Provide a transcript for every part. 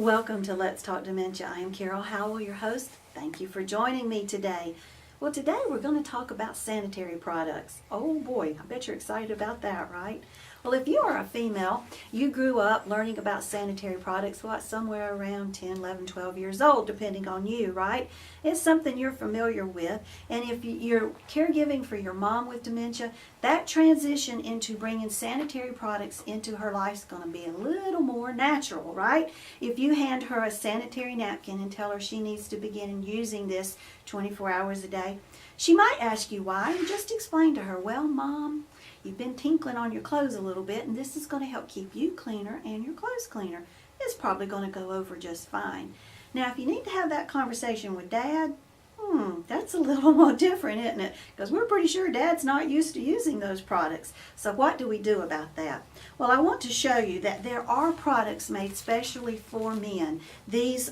Welcome to Let's Talk Dementia. I am Carol Howell, your host. Thank you for joining me today. Well, today we're going to talk about sanitary products. Oh boy, I bet you're excited about that, right? Well, if you are a female, you grew up learning about sanitary products, somewhere around 10, 11, 12 years old, depending on you, right? It's something you're familiar with. And if you're caregiving for your mom with dementia, that transition into bringing sanitary products into her life is going to be a little more natural, right? If you hand her a sanitary napkin and tell her she needs to begin using this 24 hours a day, she might ask you why, and just explain to her, well, Mom, you've been tinkling on your clothes a little bit, and this is going to help keep you cleaner and your clothes cleaner. It's probably going to go over just fine. Now, if you need to have that conversation with Dad, that's a little more different, isn't it? Because we're pretty sure Dad's not used to using those products. So what do we do about that? Well, I want to show you that there are products made specially for men. These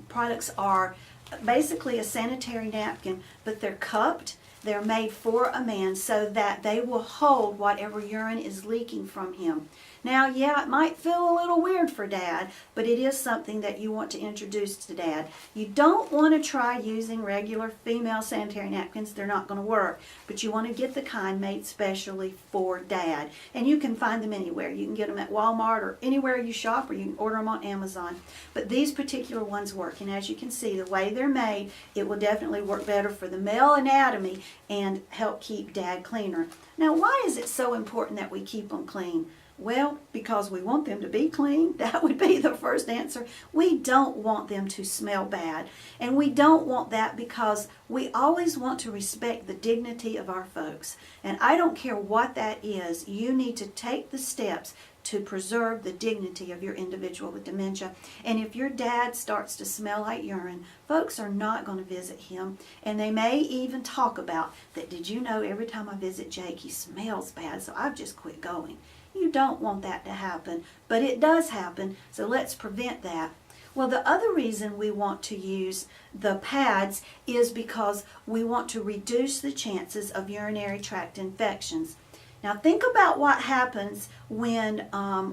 products are basically a sanitary napkin, but they're cupped. They're made for a man so that they will hold whatever urine is leaking from him. Now, yeah, it might feel a little weird for Dad, but it is something that you want to introduce to Dad. You don't want to try using regular female sanitary napkins. They're not going to work, but you want to get the kind made specially for Dad. And you can find them anywhere. You can get them at Walmart or anywhere you shop, or you can order them on Amazon. But these particular ones work, and as you can see, the way they're made, it will definitely work better for the male anatomy and help keep Dad cleaner. Now, why is it so important that we keep them clean? Well, because we want them to be clean. That would be the first answer. We don't want them to smell bad. And we don't want that because we always want to respect the dignity of our folks. And I don't care what that is, you need to take the steps to preserve the dignity of your individual with dementia. And if your dad starts to smell like urine, folks are not going to visit him. And they may even talk about that, did you know every time I visit Jake, he smells bad, so I've just quit going. You don't want that to happen, but it does happen, so let's prevent that. Well, the other reason we want to use the pads is because we want to reduce the chances of urinary tract infections. Now think about what happens when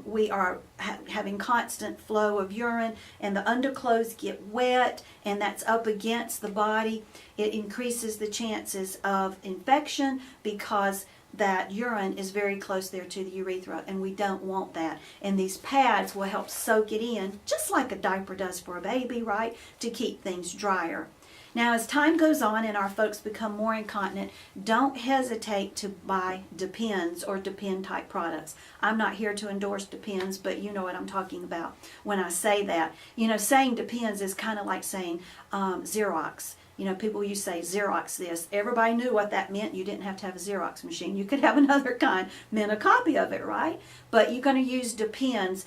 we are having constant flow of urine and the underclothes get wet and that's up against the body. It increases the chances of infection because that urine is very close there to the urethra, and we don't want that. And these pads will help soak it in, just like a diaper does for a baby, right, to keep things drier. Now, as time goes on and our folks become more incontinent, don't hesitate to buy Depends or Depend type products. I'm not here to endorse Depends, but you know what I'm talking about when I say that. You know, saying Depends is kind of like saying Xerox. You know, people used to say Xerox this. Everybody knew what that meant. You didn't have to have a Xerox machine. You could have another kind, meant a copy of it, right? But you're going to use Depends.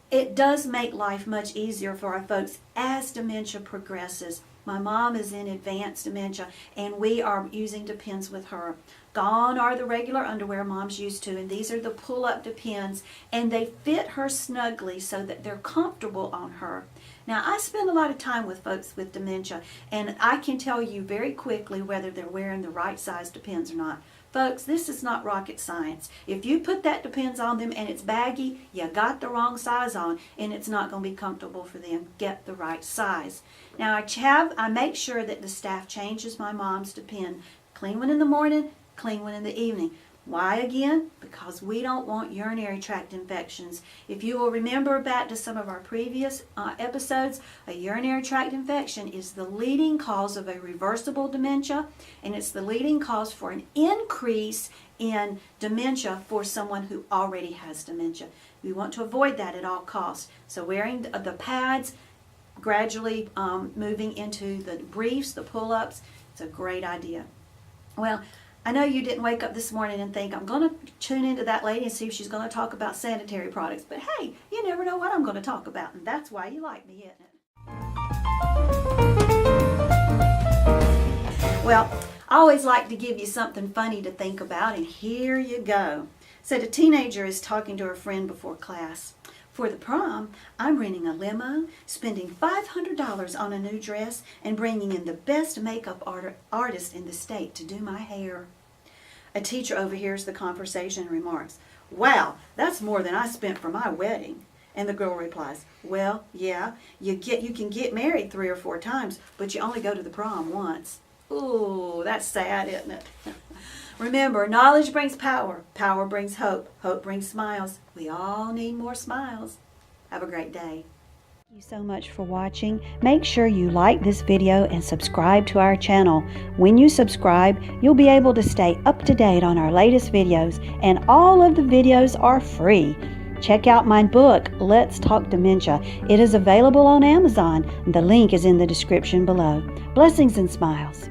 It does make life much easier for our folks as dementia progresses. My mom is in advanced dementia, and we are using Depends with her. Gone are the regular underwear mom's used to, and these are the pull-up Depends, and they fit her snugly so that they're comfortable on her. Now, I spend a lot of time with folks with dementia, and I can tell you very quickly whether they're wearing the right size Depends or not. Folks, this is not rocket science. If you put that Depends on them and it's baggy, you got the wrong size on, and it's not going to be comfortable for them. Get the right size. Now, I make sure that the staff changes my mom's Depend. Clean one in the morning, clean one in the evening. Why again? Because we don't want urinary tract infections. If you will remember back to some of our previous episodes, a urinary tract infection is the leading cause of a reversible dementia, and it's the leading cause for an increase in dementia for someone who already has dementia. We want to avoid that at all costs. So wearing the pads, gradually moving into the briefs, the pull-ups, it's a great idea. Well, I know you didn't wake up this morning and think, I'm going to tune into that lady and see if she's going to talk about sanitary products. But hey, you never know what I'm going to talk about, and that's why you like me, isn't it? Well, I always like to give you something funny to think about, and here you go. So the teenager is talking to her friend before class. For the prom, I'm renting a limo, spending $500 on a new dress, and bringing in the best makeup artist in the state to do my hair. A teacher overhears the conversation and remarks, "Wow, that's more than I spent for my wedding." And the girl replies, well, yeah, you can get married 3 or 4 times, but you only go to the prom once. Ooh, that's sad, isn't it? Remember, knowledge brings power. Power brings hope. Hope brings smiles. We all need more smiles. Have a great day. Thank you so much for watching. Make sure you like this video and subscribe to our channel. When you subscribe, you'll be able to stay up to date on our latest videos, and all of the videos are free. Check out my book, Let's Talk Dementia. It is available on Amazon. The link is in the description below. Blessings and smiles.